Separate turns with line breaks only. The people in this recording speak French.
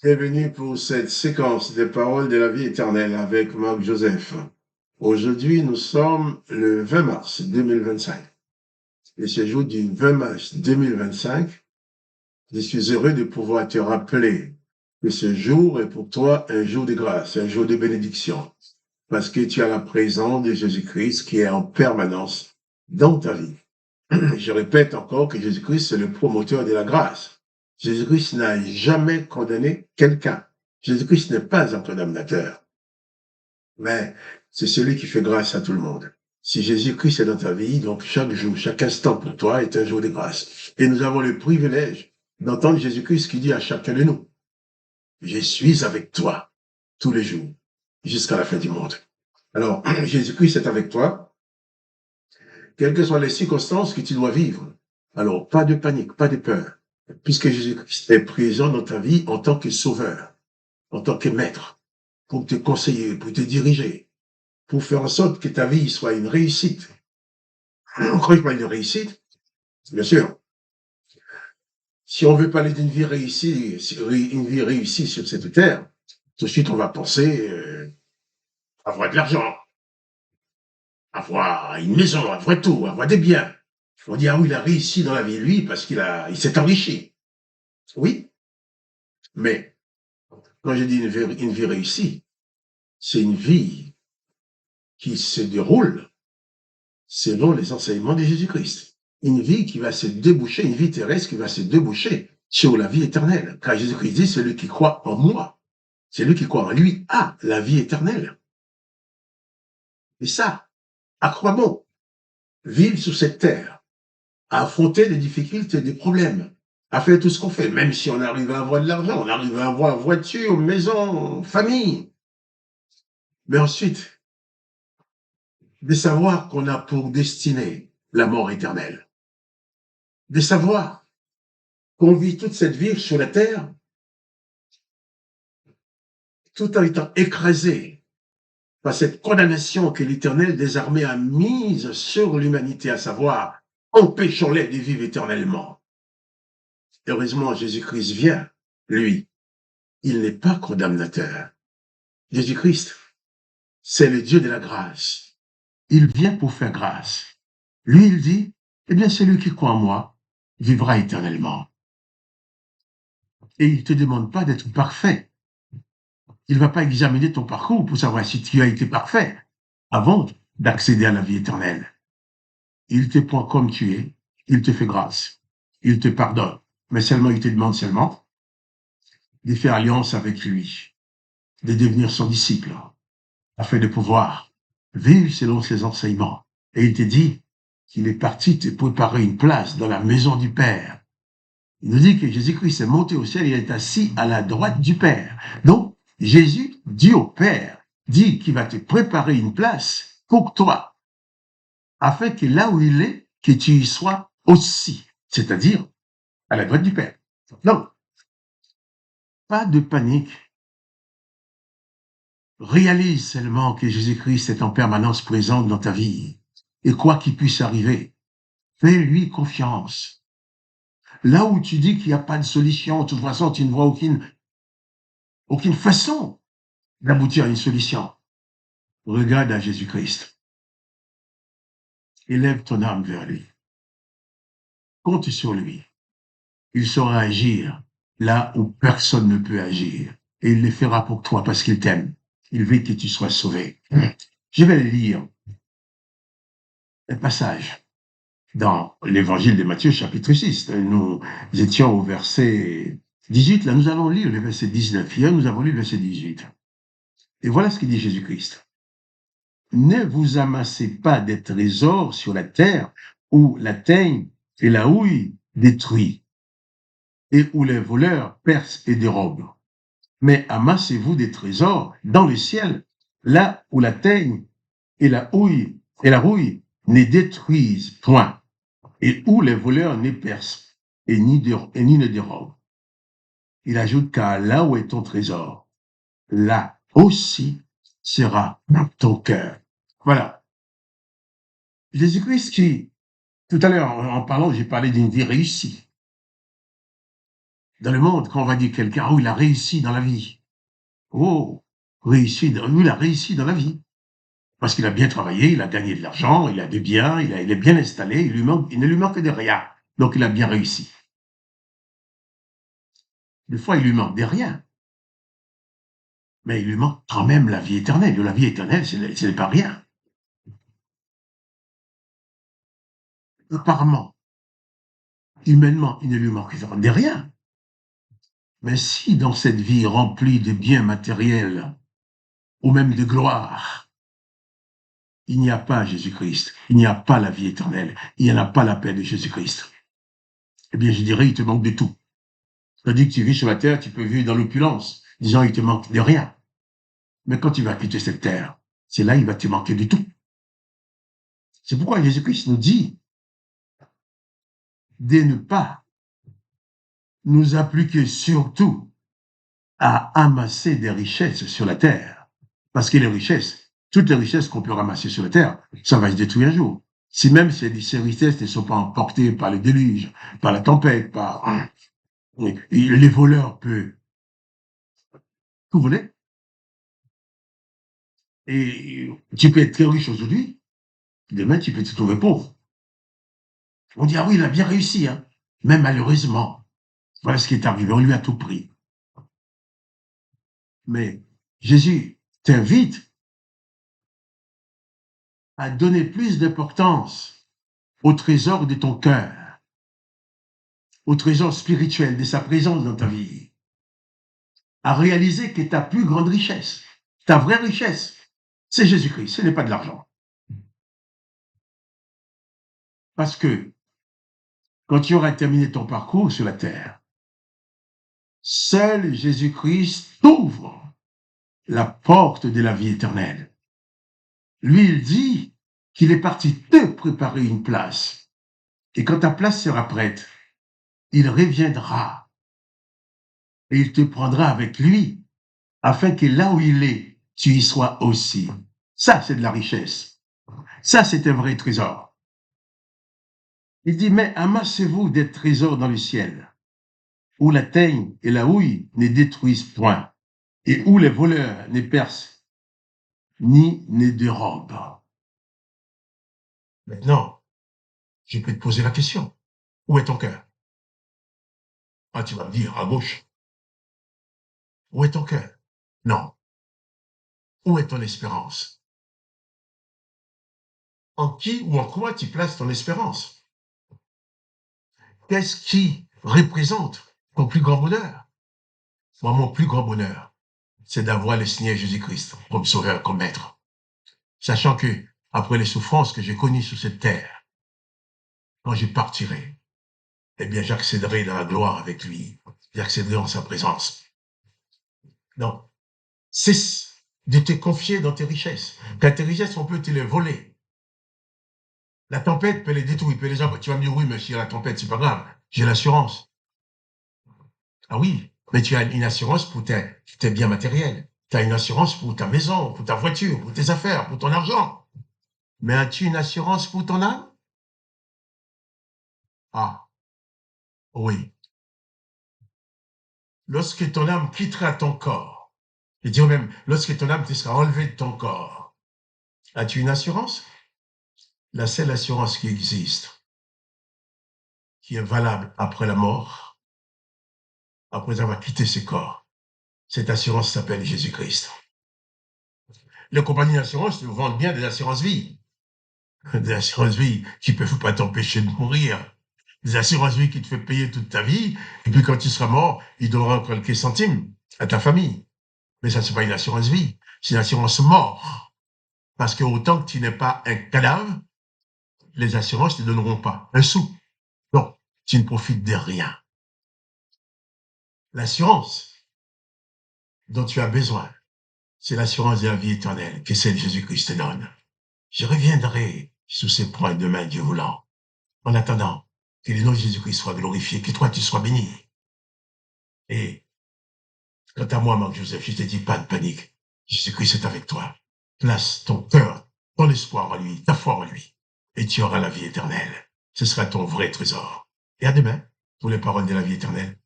Bienvenue pour cette séquence des paroles de la vie éternelle avec Marc Joseph. Aujourd'hui, nous sommes le 20 mars 2025. Et ce jour du 20 mars 2025, je suis heureux de pouvoir te rappeler que ce jour est pour toi un jour de grâce, un jour de bénédiction, parce que tu as la présence de Jésus-Christ qui est en permanence dans ta vie. Je répète encore que Jésus-Christ est le promoteur de la grâce. Jésus-Christ n'a jamais condamné quelqu'un. Jésus-Christ n'est pas un condamnateur, mais c'est celui qui fait grâce à tout le monde. Si Jésus-Christ est dans ta vie, donc chaque jour, chaque instant pour toi est un jour de grâce. Et nous avons le privilège d'entendre Jésus-Christ qui dit à chacun de nous, je suis avec toi tous les jours, jusqu'à la fin du monde. Alors, Jésus-Christ est avec toi, quelles que soient les circonstances que tu dois vivre. Alors, pas de panique, pas de peur, puisque Jésus-Christ est présent dans ta vie en tant que sauveur, en tant que maître, pour te conseiller, pour te diriger, pour faire en sorte que ta vie soit une réussite. Quand je parle de réussite, bien sûr, si on veut parler d'une vie réussie, une vie réussie sur cette terre, tout de suite on va penser avoir de l'argent, avoir une maison, avoir tout, avoir des biens. On dit, ah oui, il a réussi dans la vie, lui, parce il s'est enrichi. Oui, mais quand je dis une vie réussie, c'est une vie qui se déroule selon les enseignements de Jésus-Christ. Une vie qui va se déboucher, une vie terrestre qui va se déboucher sur la vie éternelle. Car Jésus-Christ dit, celui qui croit en moi, celui qui croit en lui a la vie éternelle. Et ça, à quoi bon vivre sur cette terre, à affronter des difficultés, des problèmes, à faire tout ce qu'on fait, même si on arrive à avoir de l'argent, on arrive à avoir voiture, maison, famille. Mais ensuite, de savoir qu'on a pour destinée la mort éternelle. De savoir qu'on vit toute cette vie sur la terre tout en étant écrasé par cette condamnation que l'Éternel des armées a mise sur l'humanité, à savoir, empêchons-les de vivre éternellement. Heureusement, Jésus-Christ vient, lui. Il n'est pas condamnateur. Jésus-Christ, c'est le Dieu de la grâce. Il vient pour faire grâce. Lui, il dit, eh bien, celui qui croit en moi vivra éternellement. Et il ne te demande pas d'être parfait. Il ne va pas examiner ton parcours pour savoir si tu as été parfait avant d'accéder à la vie éternelle. Il te prend comme tu es, il te fait grâce, il te pardonne, mais seulement il te demande seulement de faire alliance avec lui, de devenir son disciple, afin de pouvoir vivre selon ses enseignements. Et il te dit qu'il est parti te préparer une place dans la maison du Père. Il nous dit que Jésus-Christ est monté au ciel, il est assis à la droite du Père. Donc, Jésus dit au Père, dit qu'il va te préparer une place pour toi, afin que là où il est, que tu y sois aussi, c'est-à-dire à la droite du Père. Donc, pas de panique. Réalise seulement que Jésus-Christ est en permanence présent dans ta vie. Et quoi qu'il puisse arriver, fais-lui confiance. Là où tu dis qu'il n'y a pas de solution, de toute façon, tu ne vois aucune façon d'aboutir à une solution. Regarde à Jésus-Christ. Élève ton âme vers lui. Compte sur lui. Il saura agir là où personne ne peut agir. Et il le fera pour toi parce qu'il t'aime. Il veut que tu sois sauvé. Je vais lire un passage dans l'évangile de Matthieu, chapitre 6. Nous étions au verset 18. Là, nous allons lire le verset 19. Hier, nous avons lu le verset 18. Et voilà ce que dit Jésus-Christ. Ne vous amassez pas des trésors sur la terre où la teigne et la houille détruisent et où les voleurs percent et dérobent. Mais amassez-vous des trésors dans le ciel, là où la teigne et la houille ne détruisent point, et où les voleurs ne percent et ni ne dérobent. Il ajoute car là où est ton trésor, là aussi sera ton cœur. Voilà. Jésus-Christ qui, tout à l'heure en parlant, j'ai parlé d'une vie réussie. dans le monde, quand on va dire quelqu'un, oh, il a réussi dans la vie. Oh, lui, il a réussi dans la vie. Parce qu'il a bien travaillé, il a gagné de l'argent, il a des biens, il est bien installé, il ne lui manque de rien. Donc, il a bien réussi. Des fois, il lui manque de rien. Mais il lui manque quand même la vie éternelle. La vie éternelle, ce n'est pas rien. Apparemment, humainement, il ne lui manque de rien. Mais si dans cette vie remplie de biens matériels, ou même de gloire, il n'y a pas Jésus-Christ, il n'y a pas la vie éternelle, il n'y en a pas la paix de Jésus-Christ, eh bien, je dirais, il te manque de tout. C'est-à-dire que tu vis sur la terre, tu peux vivre dans l'opulence, disant, il te manque de rien. Mais quand tu vas quitter cette terre, c'est là il va te manquer de tout. C'est pourquoi Jésus-Christ nous dit de ne pas nous appliquer surtout à amasser des richesses sur la terre. Parce que les richesses, toutes les richesses qu'on peut ramasser sur la terre, ça va se détruire un jour. Si même ces richesses ne sont pas emportées par le déluge, par la tempête, par les voleurs peuvent tout voler. Et tu peux être très riche aujourd'hui, demain tu peux te trouver pauvre. On dit, ah oui, il a bien réussi, hein. Mais malheureusement, voilà ce qui est arrivé, on lui a tout pris. Mais Jésus t'invite à donner plus d'importance au trésor de ton cœur, au trésor spirituel de sa présence dans ta vie, à réaliser que ta plus grande richesse, ta vraie richesse, c'est Jésus-Christ, ce n'est pas de l'argent. Parce que quand tu auras terminé ton parcours sur la terre, seul Jésus-Christ t'ouvre la porte de la vie éternelle. Lui, il dit qu'il est parti te préparer une place. Et quand ta place sera prête, il reviendra et il te prendra avec lui afin que là où il est, tu y sois aussi. Ça, c'est de la richesse. Ça, c'est un vrai trésor. Il dit, mais amassez-vous des trésors dans le ciel, où la teigne et la houille ne détruisent point, et où les voleurs ne percent, ni ne dérobent. Maintenant, je peux te poser la question. Où est ton cœur? Ah, tu vas me dire, à gauche. Où est ton cœur? Non. Où est ton espérance? En qui ou en quoi tu places ton espérance? Qu'est-ce qui représente ton plus grand bonheur? Moi, mon plus grand bonheur, c'est d'avoir le Seigneur Jésus-Christ comme sauveur, comme maître. Sachant que, après les souffrances que j'ai connues sur cette terre, quand je partirai, eh bien, j'accéderai dans la gloire avec lui. J'accéderai en sa présence. Donc, cesse de te confier dans tes richesses. Car tes richesses, on peut te les voler. La tempête peut les détruire. Tu vas me dire, oui, monsieur, la tempête, c'est pas grave. J'ai l'assurance. Ah oui, mais tu as une assurance pour tes biens matériels. Tu as une assurance pour ta maison, pour ta voiture, pour tes affaires, pour ton argent. Mais as-tu une assurance pour ton âme? Ah, oui. Lorsque ton âme quittera ton corps, et dire même, lorsque ton âme te sera enlevée de ton corps, as-tu une assurance? La seule assurance qui existe, qui est valable après la mort, après avoir quitté ce corps, cette assurance s'appelle Jésus-Christ. Les compagnies d'assurance nous vendent bien des assurances vie. Des assurances vie qui ne peuvent pas t'empêcher de mourir. Des assurances vie qui te fait payer toute ta vie, et puis quand tu seras mort, ils donneront quelques centimes à ta famille. Mais ça, c'est pas une assurance vie, c'est une assurance mort. Parce que autant que tu n'es pas un cadavre, les assurances ne te donneront pas un sou. Donc, tu ne profites de rien. L'assurance dont tu as besoin, c'est l'assurance de la vie éternelle que celle de Jésus-Christ te donne. Je reviendrai sur ces points demain, Dieu voulant. En attendant, que le nom de Jésus-Christ soit glorifié, que toi tu sois béni. Et quant à moi, Marc-Joseph, je te dis pas de panique. Jésus-Christ est avec toi. Place ton cœur, ton espoir en lui, ta foi en lui. Et tu auras la vie éternelle. Ce sera ton vrai trésor. Et à demain pour les paroles de la vie éternelle.